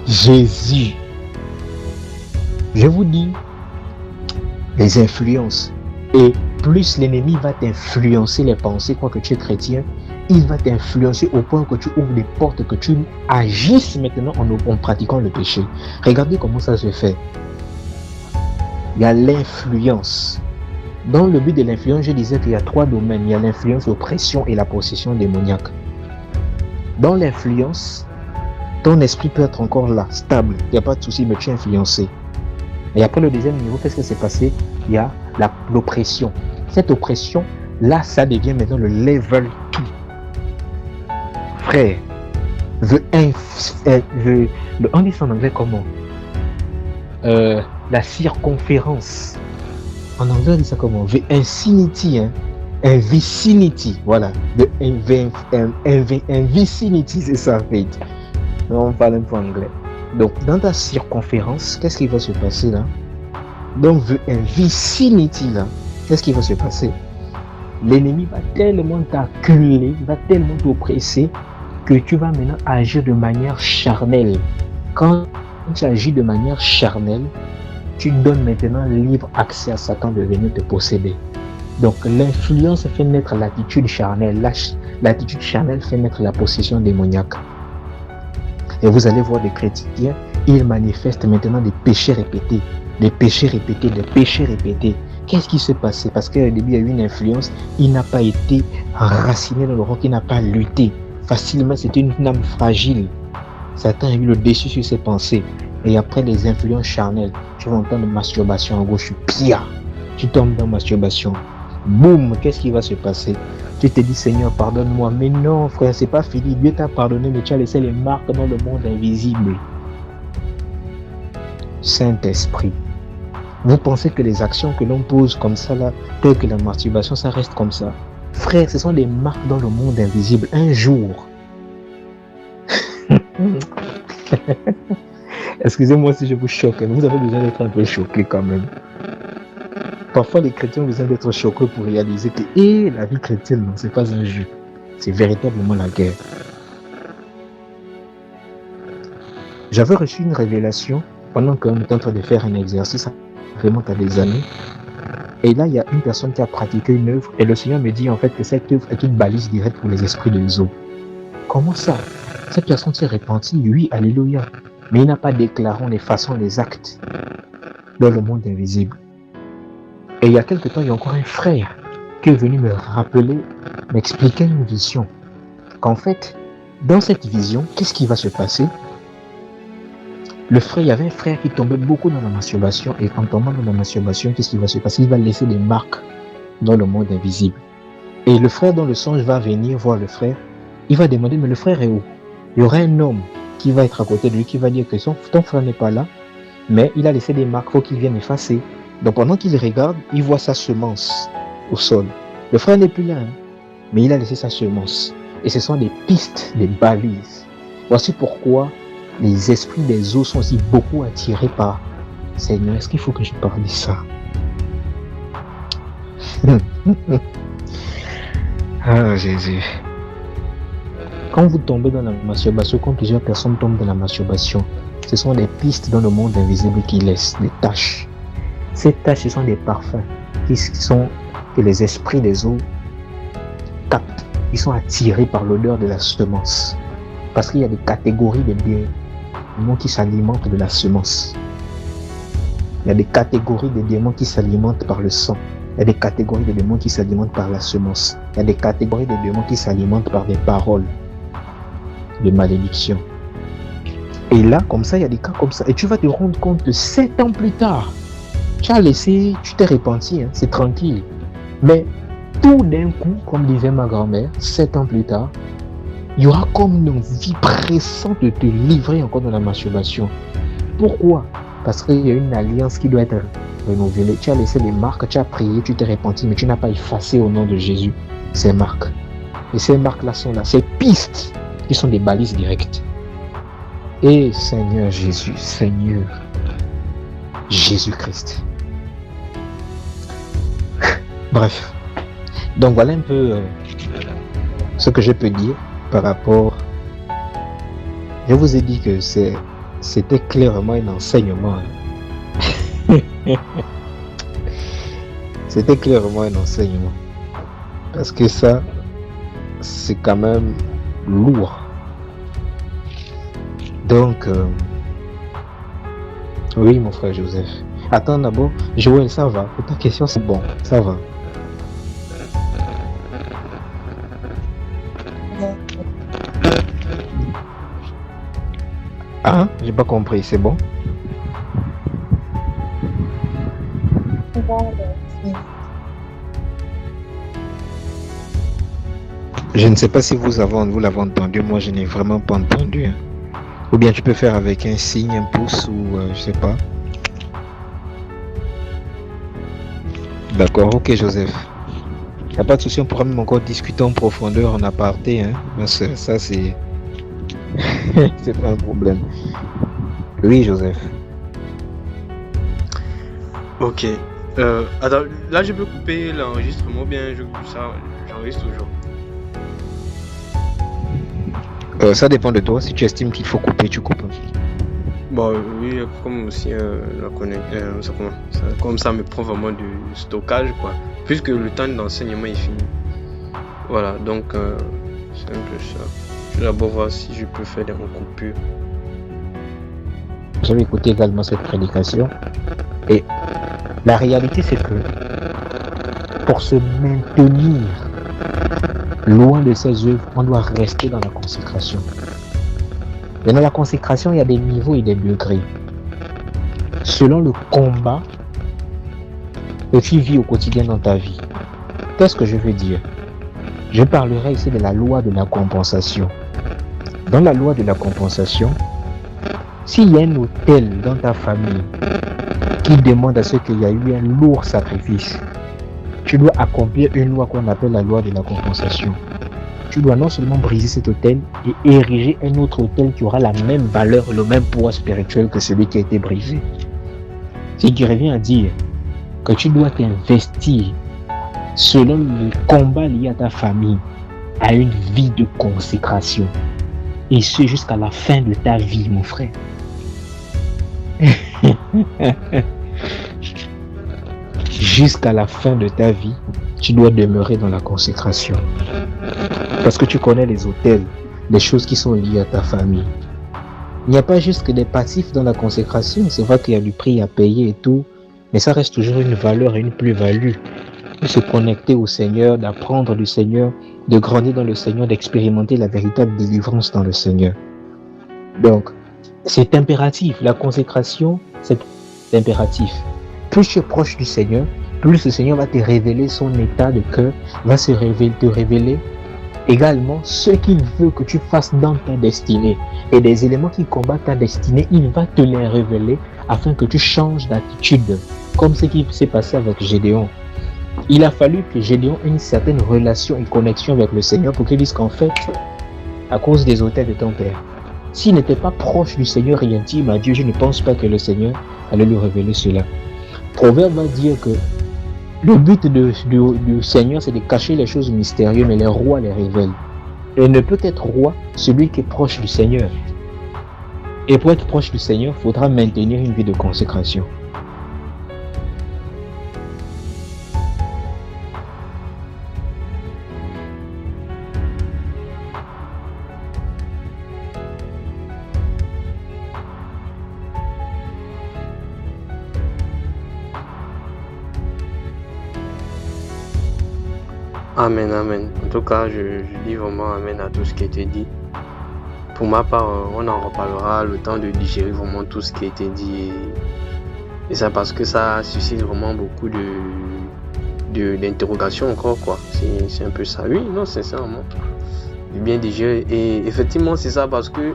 Jésus. Je vous dis, les influences. Et plus l'ennemi va t'influencer les pensées, quoi que tu es chrétien, il va t'influencer au point que tu ouvres des portes, que tu agisses maintenant en pratiquant le péché. Regardez comment ça se fait. Il y a l'influence. Dans le but de l'influence, je disais qu'il y a 3 domaines. Il y a l'influence, l'oppression et la possession démoniaque. Dans l'influence, ton esprit peut être encore là, stable. Il n'y a pas de souci, mais tu es influencé. Et après le deuxième niveau, qu'est-ce qui s'est passé? Il y a l'oppression. Cette oppression, là, ça devient maintenant le level 2. Frère, on dit ça en anglais comment? La circonférence. En anglais, on dit ça comment? The infinity, vicinity, voilà. The vicinity, c'est ça, en fait. On parle un peu anglais. Donc, dans ta circonférence, qu'est-ce qui va se passer là? Donc, the vicinity, là, qu'est-ce qui va se passer? L'ennemi va tellement t'acculer, va tellement t'oppresser, que tu vas maintenant agir de manière charnelle. Quand tu agis de manière charnelle, tu donnes maintenant libre accès à Satan de venir te posséder. Donc l'influence fait naître l'attitude charnelle. L'attitude charnelle fait naître la possession démoniaque. Et vous allez voir des chrétiens, ils manifestent maintenant des péchés répétés. Des péchés répétés, des péchés répétés. Qu'est-ce qui s'est passé? Parce qu'au début, il y a eu une influence, il n'a pas été enraciné dans le roc, il n'a pas lutté. Facilement, c'était une âme fragile. Satan a eu le dessus sur ses pensées. Et après les influences charnelles, tu vas entendre masturbation en gauche, pia, tu tombes dans masturbation. Boum, qu'est-ce qui va se passer? Tu te dis, Seigneur, pardonne-moi. Mais non, frère, c'est pas fini. Dieu t'a pardonné, mais tu as laissé les marques dans le monde invisible. Saint-Esprit. Vous pensez que les actions que l'on pose comme ça, là, telles que la masturbation, ça reste comme ça? Frère, ce sont des marques dans le monde invisible. Un jour, excusez-moi si je vous choque, mais vous avez besoin d'être un peu choqué quand même. Parfois, les chrétiens ont besoin d'être choqués pour réaliser que la vie chrétienne, non, c'est pas un jeu. C'est véritablement la guerre. J'avais reçu une révélation pendant qu'on était en train de faire un exercice, ça remonte à des années. Et là, il y a une personne qui a pratiqué une œuvre et le Seigneur me dit en fait que cette œuvre est une balise directe pour les esprits des eaux. Comment ça? Cette personne s'est repentie, oui, alléluia. Mais il n'a pas déclaré en effaçant les actes dans le monde invisible. Et il y a quelque temps, il y a encore un frère qui est venu me rappeler, m'expliquer une vision. Qu'en fait, dans cette vision, qu'est-ce qui va se passer? Il y avait un frère qui tombait beaucoup dans la masturbation, et en tombant dans la masturbation, qu'est-ce qui va se passer? Il va laisser des marques dans le monde invisible. Et le frère dans le songe va venir voir le frère, il va demander, mais le frère est où? Il y aura un homme qui va être à côté de lui, qui va dire que ton frère n'est pas là, mais il a laissé des marques, il faut qu'il vienne effacer. Donc pendant qu'il regarde, il voit sa semence au sol. Le frère n'est plus là, hein, mais il a laissé sa semence. Et ce sont des pistes, des balises. Voici pourquoi les esprits des eaux sont aussi beaucoup attirés par Seigneur. Est-ce qu'il faut que je parle de ça? Ah Jésus. Quand vous tombez dans la masturbation, quand plusieurs personnes tombent dans la masturbation, ce sont des pistes dans le monde invisible qui laissent des taches. Ces taches, ce sont des parfums que les esprits des eaux captent. Ils sont attirés par l'odeur de la semence. Parce qu'il y a des catégories de démons qui s'alimentent de la semence. Il y a des catégories de démons qui s'alimentent par le sang. Il y a des catégories de démons qui s'alimentent par la semence. Il y a des catégories de démons qui s'alimentent par des paroles de malédiction. Et là, comme ça, il y a des cas comme ça. Et tu vas te rendre compte que 7 ans plus tard, tu t'es repenti, hein, c'est tranquille. Mais tout d'un coup, comme disait ma grand-mère, 7 ans plus tard, il y aura comme une envie pressante de te livrer encore dans la masturbation. Pourquoi? Parce qu'il y a une alliance qui doit être renouvelée. Tu as laissé les marques, tu as prié, tu t'es repenti, mais tu n'as pas effacé au nom de Jésus ces marques. Et ces marques-là sont là, ces pistes qui sont des balises directes. Et Seigneur Jésus, Seigneur Jésus-Christ. Bref. Donc voilà un peu ce que je peux dire par rapport. Je vous ai dit que c'était clairement un enseignement. C'était clairement un enseignement. Parce que ça, c'est quand même lourd. Donc, oui, mon frère Joseph. Attends d'abord, Joël, ça va. Pour ta question, c'est bon, ça va. Ah, j'ai pas compris, c'est bon? Je ne sais pas si vous l'avez entendu, moi je n'ai vraiment pas entendu. Hein. Ou bien tu peux faire avec un signe, un pouce ou je sais pas. D'accord, ok Joseph. Il n'y a pas de souci, on pourra même encore discuter en profondeur, en aparté. Hein. Ça c'est... c'est pas un problème. Oui Joseph. Ok. Attends, là je peux couper l'enregistrement, bien j'enregistre toujours. Ça dépend de toi. Si tu estimes qu'il faut couper, tu coupes. Bon, oui, comme aussi comme ça me prend vraiment du stockage, quoi. Puisque le temps d'enseignement est fini. Voilà, donc c'est un peu ça. Je vais d'abord voir si je peux faire des recoupures. J'avais écouté également cette prédication. Et la réalité, c'est que pour se maintenir loin de ses œuvres, on doit rester dans la consécration. Et dans la consécration, il y a des niveaux et des degrés. Selon le combat que tu vis au quotidien dans ta vie. Qu'est-ce que je veux dire? Je parlerai ici de la loi de la compensation. Dans la loi de la compensation, s'il y a un autel dans ta famille qui demande à ce qu'il y ait eu un lourd sacrifice, tu dois accomplir une loi qu'on appelle la loi de la compensation. Tu dois non seulement briser cet autel et ériger un autre autel qui aura la même valeur, le même poids spirituel que celui qui a été brisé. Ce qui revient à dire que tu dois t'investir selon le combat lié à ta famille, à une vie de consécration. Et ce jusqu'à la fin de ta vie, mon frère. Jusqu'à la fin de ta vie, tu dois demeurer dans la consécration. Parce que tu connais les autels, les choses qui sont liées à ta famille. Il n'y a pas juste que des passifs dans la consécration. C'est vrai qu'il y a du prix à payer et tout, mais ça reste toujours une valeur et une plus-value. De se connecter au Seigneur, d'apprendre du Seigneur, de grandir dans le Seigneur, d'expérimenter la véritable délivrance dans le Seigneur. Donc, c'est impératif. La consécration, c'est impératif. Plus tu es proche du Seigneur, plus le Seigneur va te révéler son état de cœur, va te révéler également ce qu'il veut que tu fasses dans ta destinée. Et des éléments qui combattent ta destinée, il va te les révéler afin que tu changes d'attitude. Comme ce qui s'est passé avec Gédéon. Il a fallu que Gédéon ait une certaine relation et connexion avec le Seigneur pour qu'il dise qu'en fait, à cause des autels de ton père, s'il n'était pas proche du Seigneur et intime à Dieu, je ne pense pas que le Seigneur allait lui révéler cela. Proverbe va dire que le but du Seigneur, c'est de cacher les choses mystérieuses, mais les rois les révèlent. Et ne peut être roi celui qui est proche du Seigneur. Et pour être proche du Seigneur, il faudra maintenir une vie de consécration. Amen, amen. En tout cas, je dis vraiment amen à tout ce qui a été dit. Pour ma part, on en reparlera le temps de digérer vraiment tout ce qui a été dit. Et ça parce que ça suscite vraiment beaucoup d'interrogations encore, quoi. C'est un peu ça. Oui, non, sincèrement. Bien digéré. Et effectivement, c'est ça parce que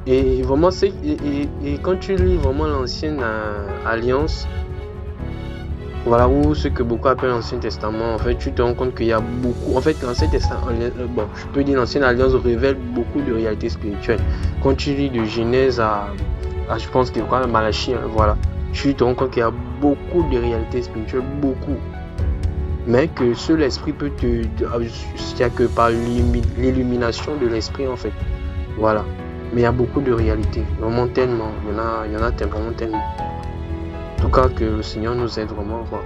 et vraiment, et quand tu lis vraiment l'ancienne alliance, voilà, ou ce que beaucoup appellent l'Ancien Testament, en fait, tu te rends compte qu'il y a beaucoup. En fait, l'Ancien Testament, je peux dire l'Ancienne Alliance révèle beaucoup de réalités spirituelles. Quand tu lis de Genèse à je pense qu'il y a Malachie, voilà, tu te rends compte qu'il y a beaucoup de réalités spirituelles, beaucoup. Mais que seul l'esprit peut il n'y a que par l'illumination de l'esprit, en fait. Voilà. Mais il y a beaucoup de réalités, vraiment tellement. Il y en a vraiment tellement. En tout cas, que le Seigneur nous aide vraiment, quoi.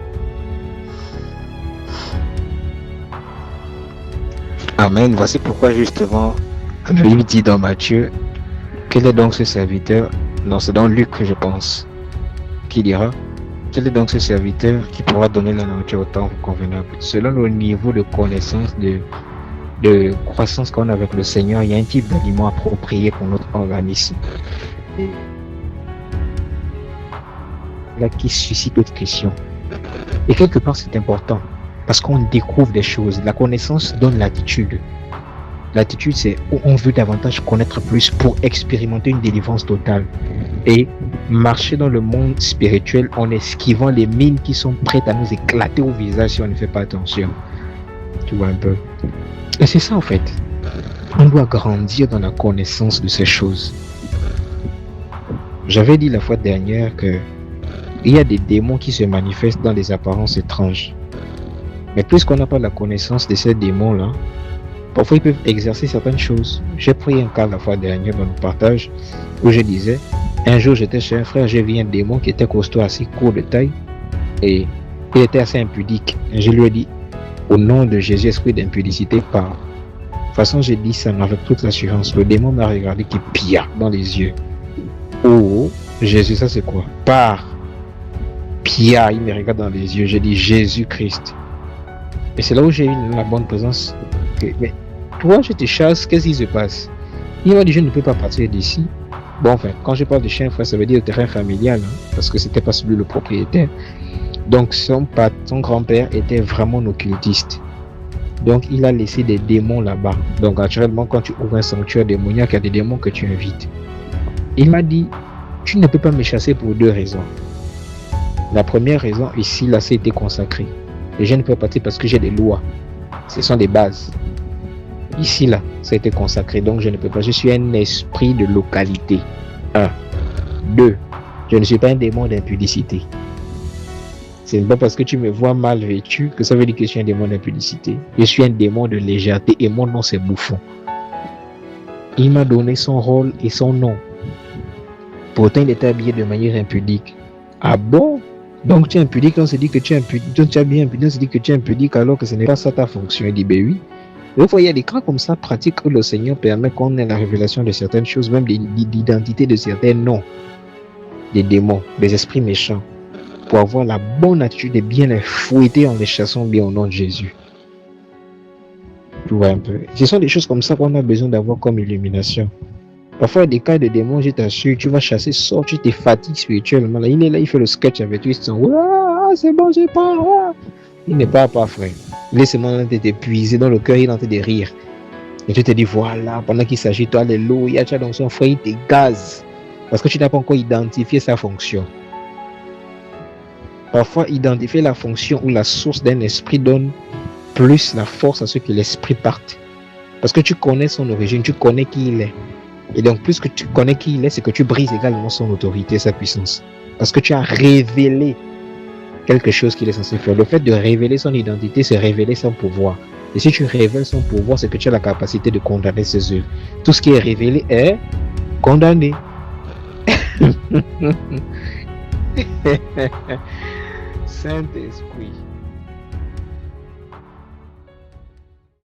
Amen. Voici pourquoi justement, la Bible dit dans Matthieu, quel est donc ce serviteur? Non, c'est dans Luc que je pense, qui dira, quel est donc ce serviteur qui pourra donner la nourriture au temps convenable? Selon le niveau de connaissance, de croissance qu'on a avec le Seigneur, il y a un type d'aliment approprié pour notre organisme. Là qui suscite d'autres questions. Et quelque part, c'est important parce qu'on découvre des choses. La connaissance donne l'attitude. L'attitude, c'est où on veut davantage connaître plus pour expérimenter une délivrance totale et marcher dans le monde spirituel en esquivant les mines qui sont prêtes à nous éclater au visage si on ne fait pas attention. Tu vois un peu. Et c'est ça en fait. On doit grandir dans la connaissance de ces choses. J'avais dit la fois dernière que il y a des démons qui se manifestent dans des apparences étranges. Mais puisqu'on n'a pas la connaissance de ces démons-là, parfois ils peuvent exercer certaines choses. J'ai pris un cas la fois dernière dans le partage où je disais, un jour j'étais chez un frère, j'ai vu un démon qui était costaud, assez court de taille et il était assez impudique. Et je lui ai dit, au nom de Jésus, esprit d'impudicité, pars. De toute façon, j'ai dit ça avec toute l'assurance. Le démon m'a regardé qui pilla dans les yeux. Oh, Jésus, ça c'est quoi? Pars. Pia, il me regarde dans les yeux, j'ai dit Jésus-Christ. Et c'est là où j'ai eu la bonne présence. Mais toi, je te chasse, qu'est-ce qui se passe? Il m'a dit, je ne peux pas partir d'ici. Bon, enfin, quand je parle de chien, frère, ça veut dire le terrain familial, parce que c'était pas celui le propriétaire. Donc, son grand-père était vraiment un occultiste. Donc, il a laissé des démons là-bas. Donc, naturellement, quand tu ouvres un sanctuaire démoniaque, il y a des démons que tu invites. Il m'a dit, tu ne peux pas me chasser pour deux raisons. La première raison, ici, là, c'était consacré. Et je ne peux pas partir parce que j'ai des lois. Ce sont des bases. Ici, là, ça a été consacré, donc je ne peux pas. Je suis un esprit de localité. 1. 2. Je ne suis pas un démon d'impudicité. Ce n'est pas parce que tu me vois mal vêtu que ça veut dire que je suis un démon d'impudicité. Je suis un démon de légèreté et mon nom c'est Bouffon. Il m'a donné son rôle et son nom. Pourtant, il était habillé de manière impudique. Ah bon? Donc tu es impudique, on se dit que tu es impudique. Donc tu es bien impudique, on se dit que tu es impudique alors que ce n'est pas ça ta fonction. Il dit, ben oui. Vous voyez, il y a des cas comme ça pratiques où le Seigneur permet qu'on ait la révélation de certaines choses, même l'identité de certains noms, des démons, des esprits méchants, pour avoir la bonne attitude et bien les fouetter en les chassant bien au nom de Jésus. Tu vois un peu. Ce sont des choses comme ça qu'on a besoin d'avoir comme illumination. Parfois, des cas de démons, je t'assure, tu vas chasser, sort, tu te fatigues spirituellement. Là, il est là, il fait le sketch avec toi, il se dit, c'est bon, je pars. Il n'est pas frère. Il est seulement en train d'épuiser dans le cœur, il est en train de rire. Et tu te dis, voilà, pendant qu'il s'agit, toi, alléluia, tu as dans son frère, il te gaze. Parce que tu n'as pas encore identifié sa fonction. Parfois, identifier la fonction ou la source d'un esprit donne plus la force à ce que l'esprit parte. Parce que tu connais son origine, tu connais qui il est. Et donc, plus que tu connais qui il est, c'est que tu brises également son autorité, sa puissance. Parce que tu as révélé quelque chose qu'il est censé faire. Le fait de révéler son identité, c'est révéler son pouvoir. Et si tu révèles son pouvoir, c'est que tu as la capacité de condamner ses œuvres. Tout ce qui est révélé est condamné. Saint-Esprit.